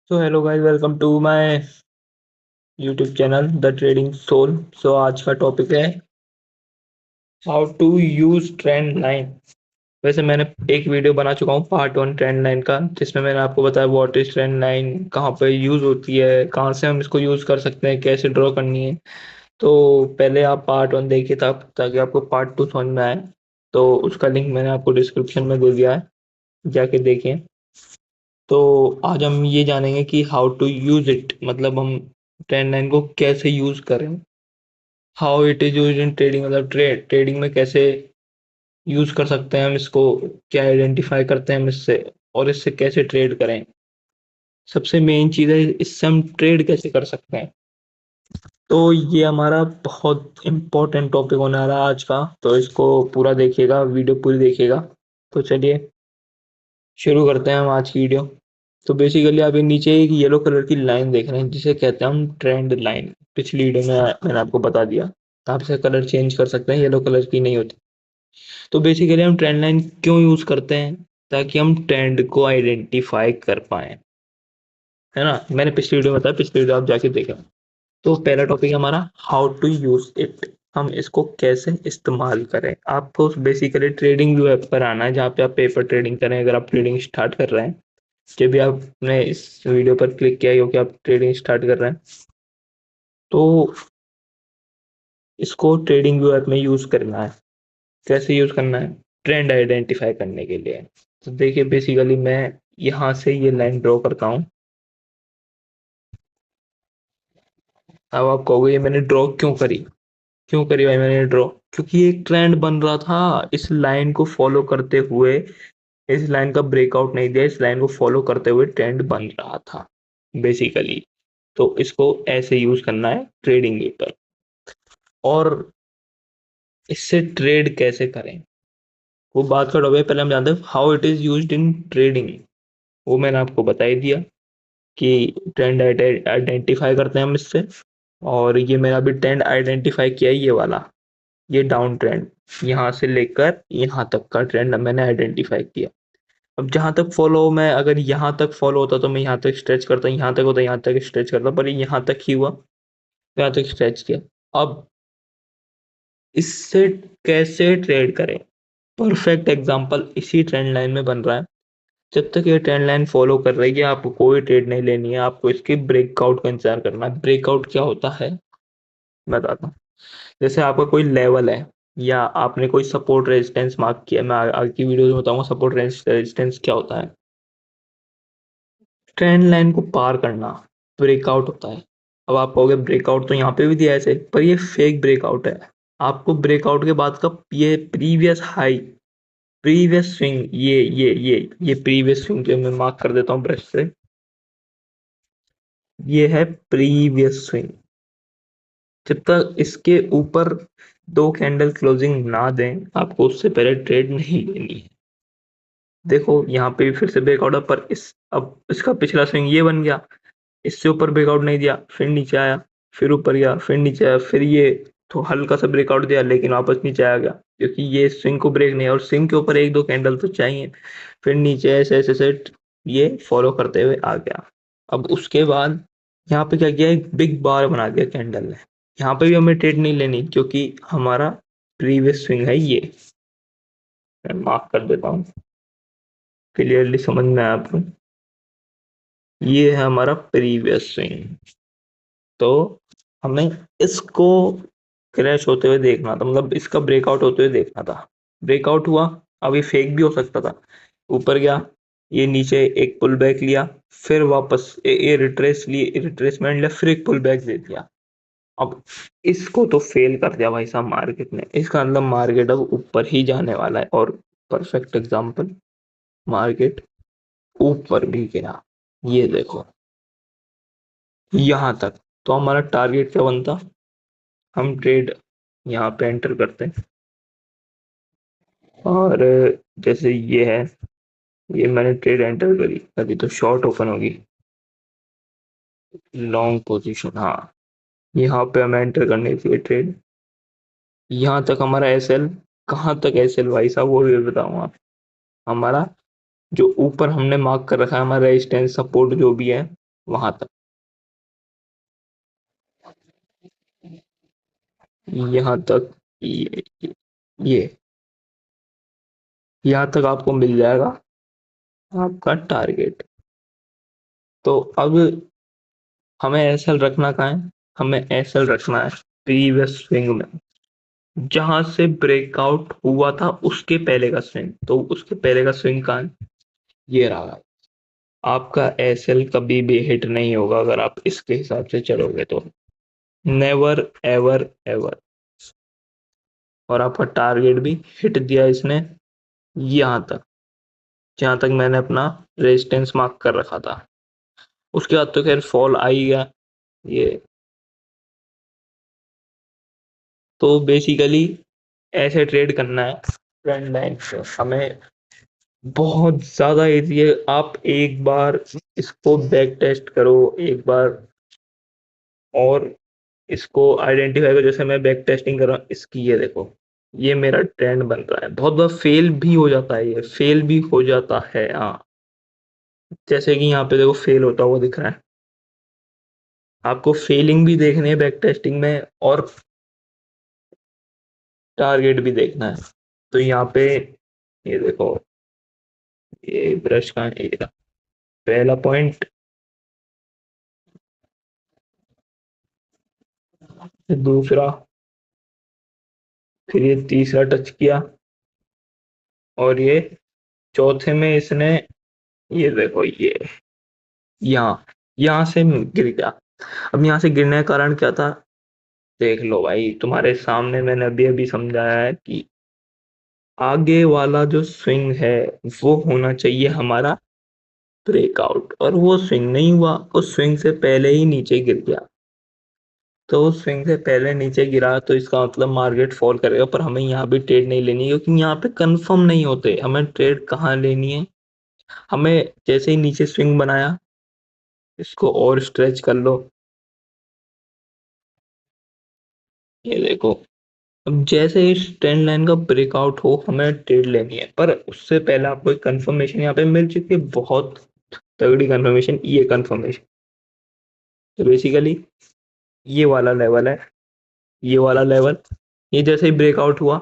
So hello guys, welcome to my YouTube channel the trading soul. सो आज का topic है how to use trend line. वैसे मैंने एक वीडियो बना चुका हूँ पार्ट 1 ट्रेंड लाइन का, जिसमें मैंने आपको बताया व्हाट इज ट्रेंड लाइन, कहाँ पे यूज होती है, कहाँ से हम इसको यूज कर सकते हैं, कैसे ड्रॉ करनी है। तो पहले आप पार्ट 1 देखिए ताकि आपको पार्ट 2 समझ में आए। तो उसका लिंक मैंने आपको डिस्क्रिप्शन में दे दिया है, जाके देखें। तो आज हम ये जानेंगे कि हाउ टू यूज इट, मतलब हम ट्रेंड लाइन को कैसे यूज करें। How it is use in trading, मतलब ट्रेडिंग में कैसे यूज कर सकते हैं हम इसको, क्या आइडेंटिफाई करते हैं हम इससे, और इससे कैसे ट्रेड करें। सबसे मेन चीज है इससे हम ट्रेड कैसे कर सकते हैं। तो ये हमारा बहुत इंपॉर्टेंट टॉपिक होने आ रहा है आज का, तो इसको पूरा देखिएगा, वीडियो पूरी देखिएगा। तो चलिए शुरू करते हैं हम आज की वीडियो। तो बेसिकली आप ये नीचे एक येलो कलर की लाइन देख रहे हैं, जिसे कहते हैं हम ट्रेंड लाइन। पिछली वीडियो में मैंने आपको बता दिया, आप इसे कलर चेंज कर सकते हैं, येलो कलर की नहीं होती। तो बेसिकली हम ट्रेंड लाइन क्यों यूज करते हैं? ताकि हम ट्रेंड को आइडेंटिफाई कर पाए, है ना। मैंने पिछली वीडियो में बताया, पिछली वीडियो आप जाके देखें। तो पहला टॉपिक है हमारा हाउ टू यूज इट, हम इसको कैसे इस्तेमाल करें। आपको बेसिकली ट्रेडिंग व्यू ऐप पर आना है, जहाँ पे आप पेपर ट्रेडिंग करें। अगर आप ट्रेडिंग स्टार्ट कर रहे हैं, जब भी आपने इस वीडियो पर क्लिक किया हो कि आप ट्रेडिंग स्टार्ट कर रहे हैं, तो इसको ट्रेडिंग व्यू ऐप में यूज करना है। कैसे यूज करना है? ट्रेंड आइडेंटिफाई करने के लिए। तो देखिए बेसिकली मैं यहाँ से ये लाइन ड्रॉ करता हूँ। अब आप कहोगे ये मैंने ड्रॉ क्यों करी भाई मैंने ड्रॉ? क्योंकि एक ट्रेंड बन रहा था, इस लाइन को फॉलो करते हुए। इस लाइन का ब्रेकआउट नहीं दिया, इस लाइन को फॉलो करते हुए ट्रेंड बन रहा था बेसिकली। तो इसको ऐसे यूज करना है ट्रेडिंग पर। और इससे ट्रेड कैसे करें, वो बात का टॉपिक। पहले हम जानते हैं how it is used in trading. वो मैंने आपको बता ही दिया कि ट्रेंड आइडेंटिफाई करते हैं हम इससे। और ये मैंने अभी ट्रेंड आइडेंटिफाई किया है, ये वाला, ये डाउन ट्रेंड, यहाँ से लेकर यहाँ तक का ट्रेंड मैंने आइडेंटिफाई किया। अब जहां तक फॉलो, मैं अगर यहाँ तक फॉलो होता तो मैं यहाँ तक स्ट्रेच करता, यहाँ तक होता यहाँ तक स्ट्रेच करता, पर यहाँ तक ही हुआ, तो यहाँ तक स्ट्रेच किया। अब इससे कैसे ट्रेड करें? परफेक्ट एग्जांपल इसी ट्रेंड लाइन में बन रहा है। जब तक ये ट्रेंड लाइन फॉलो कर रही है, आपको कोई ट्रेड नहीं लेनी है, आपको इसके ब्रेकआउट का इंतजार करना है। ब्रेकआउट क्या होता है मैं बताता हूँ। जैसे आपका कोई लेवल है, या आपने कोई सपोर्ट रेजिस्टेंस मार्क किया, मैं आगे की वीडियो में बताऊंगा सपोर्ट रेजिस्टेंस क्या होता है। ट्रेंड लाइन को पार करना ब्रेकआउट होता है। अब आप कहोगे ब्रेकआउट तो यहाँ पे भी दिया है ऐसे, पर ये फेक ब्रेकआउट है। आपको ब्रेकआउट के बाद का ये प्रीवियस हाई, प्रीवियस स्विंग, ये प्रीवियस स्विंग जो मैं मार्क कर देता हूँ ब्रश से, ये है प्रीवियस स्विंग। जब तक इसके ऊपर दो कैंडल क्लोजिंग ना दें, आपको उससे पहले ट्रेड नहीं लेनी है। देखो यहाँ पे भी फिर से ब्रेकआउट है, पर अब इसका पिछला स्विंग ये बन गया, इससे ऊपर ब्रेकआउट नहीं दिया, फिर नीचे आया, फिर ऊपर गया, फिर नीचे आया, फिर ये तो हल्का सा ब्रेकआउट दिया, लेकिन वापस नीचे आ गया, क्योंकि ये स्विंग को ब्रेक नहीं है, और स्विंग के ऊपर एक दो कैंडल तो चाहिए। फिर नीचे ऐसे ऐसे ऐसे ये फॉलो करते हुए आ गया। अब उसके बाद यहाँ पे क्या किया, एक बिग बार बना दिया कैंडल ने। यहाँ पे भी हमें ट्रेड नहीं लेनी, क्योंकि हमारा प्रीवियस स्विंग है ये। मैं मार्क कर देता हूँ, क्लियरली समझ में आया आपको। ये है हमारा प्रीवियस स्विंग। तो हमें इसको क्रैश होते हुए देखना था, मतलब इसका ब्रेकआउट होते हुए देखना था। ब्रेकआउट हुआ, अब ये फेक भी हो सकता था, ऊपर गया, ये नीचे एक पुल बैक लिया, फिर वापस ये रिट्रेसमेंट लिया, फिर एक पुल बैक दे दिया। अब इसको तो फेल कर दिया भाई साहब मार्केट ने। इसका मतलब मार्केट अब ऊपर ही जाने वाला है, और परफेक्ट एग्जांपल, मार्केट ऊपर भी गया, ये देखो यहाँ तक। तो हमारा टारगेट क्या बनता, हम ट्रेड यहाँ पे एंटर करते हैं, और जैसे ये है, ये मैंने ट्रेड एंटर करी, अभी तो शॉर्ट ओपन होगी, लॉन्ग पोजीशन, हाँ। यहाँ पे हमें एंटर करनी चाहिए ट्रेड। यहाँ तक हमारा एस एल, कहाँ तक एस एल भाई साहब वो भी बताऊंगा। हमारा जो ऊपर हमने मार्क कर रखा है, हमारा रेजिस्टेंस सपोर्ट जो भी है, वहां तक, यहाँ तक, ये यहाँ तक आपको मिल जाएगा आपका टारगेट। तो अब हमें एसएल रखना कहाँ है, हमें एसएल रखना है प्रीवियस स्विंग में, जहां से ब्रेकआउट हुआ था उसके पहले का स्विंग। तो उसके पहले का स्विंग कहाँ है, ये रहा। आपका एसएल कभी भी हिट नहीं होगा अगर आप इसके हिसाब से चलोगे तो, नेवर एवर एवर। और आपका टारगेट भी हिट दिया इसने यहां तक, जहां तक मैंने अपना रेजिस्टेंस मार्क कर रखा था। उसके बाद तो खैर फॉल आ ही गया ये। तो बेसिकली ऐसे ट्रेड करना है ट्रेंड लाइन से, हमें बहुत ज्यादा इजी है। आप एक बार इसको बैक टेस्ट करो एक बार, और इसको आइडेंटिफाई करो। जैसे मैं बैक टेस्टिंग कर रहा हूँ इसकी, ये देखो, ये मेरा ट्रेंड बन रहा है। बहुत बार फेल भी हो जाता है, ये फेल भी हो जाता है हाँ, जैसे कि यहाँ पे देखो फेल होता हुआ दिख रहा है। आपको फेलिंग भी देखनी है बैक टेस्टिंग में, और टारगेट भी देखना है। तो यहाँ पे ये देखो, ये ब्रश का है, ये रहा पहला पॉइंट, दूसरा, फिर ये तीसरा टच किया, और ये चौथे में इसने, ये देखो ये यहाँ यहाँ से गिर गया। अब यहाँ से गिरने का कारण क्या था, देख लो भाई, तुम्हारे सामने मैंने अभी अभी समझाया है कि आगे वाला जो स्विंग है वो होना चाहिए हमारा ब्रेकआउट, और वो स्विंग नहीं हुआ, उस स्विंग से पहले ही नीचे गिर गया। तो उस स्विंग से पहले नीचे गिरा तो इसका मतलब मार्केट फॉल करेगा, पर हमें यहाँ भी ट्रेड नहीं लेनी है, क्योंकि यहाँ पे कंफर्म नहीं होते। हमें ट्रेड कहाँ लेनी है, हमें जैसे ही नीचे स्विंग बनाया इसको और स्ट्रेच कर लो, ये देखो। अब जैसे इस ट्रेंड लाइन का ब्रेकआउट हो हमें ट्रेड लेनी है, पर उससे पहले आपको एक कंफर्मेशन यहाँ पे मिल चुकी है, बहुत तगड़ी कंफर्मेशन, ये कंफर्मेशन। तो बेसिकली ये वाला लेवल है, ये वाला लेवल, ये जैसे ही ब्रेकआउट हुआ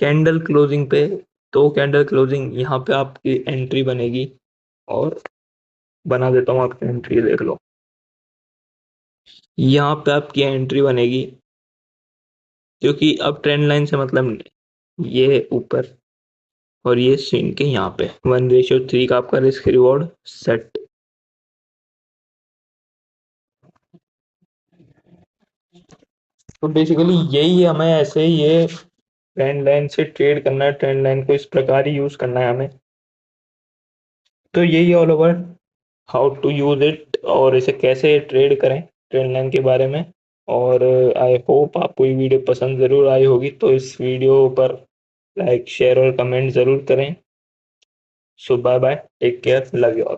कैंडल क्लोजिंग पे, तो कैंडल क्लोजिंग यहाँ पे आपकी एंट्री बनेगी। और बना देता हूँ आपकी एंट्री, देख लो, यहाँ पे आपकी एंट्री बनेगी, क्योंकि अब ट्रेंड लाइन से मतलब नहीं, ये ऊपर और ये स्विंग के यहाँ पे 1:3 का आपका रिस्क रिवॉर्ड सेट। तो बेसिकली यही है, हमें ऐसे ये ट्रेंड लाइन से ट्रेड करना है, ट्रेंड लाइन को इस प्रकार ही यूज करना है हमें। तो यही all over how to use it, और इसे कैसे ट्रेड करें ट्रेंड लाइन के बारे में। और आई होप आपको ये वीडियो पसंद ज़रूर आई होगी, तो इस वीडियो पर लाइक शेयर और कमेंट ज़रूर करें। So bye bye, take care, love you all.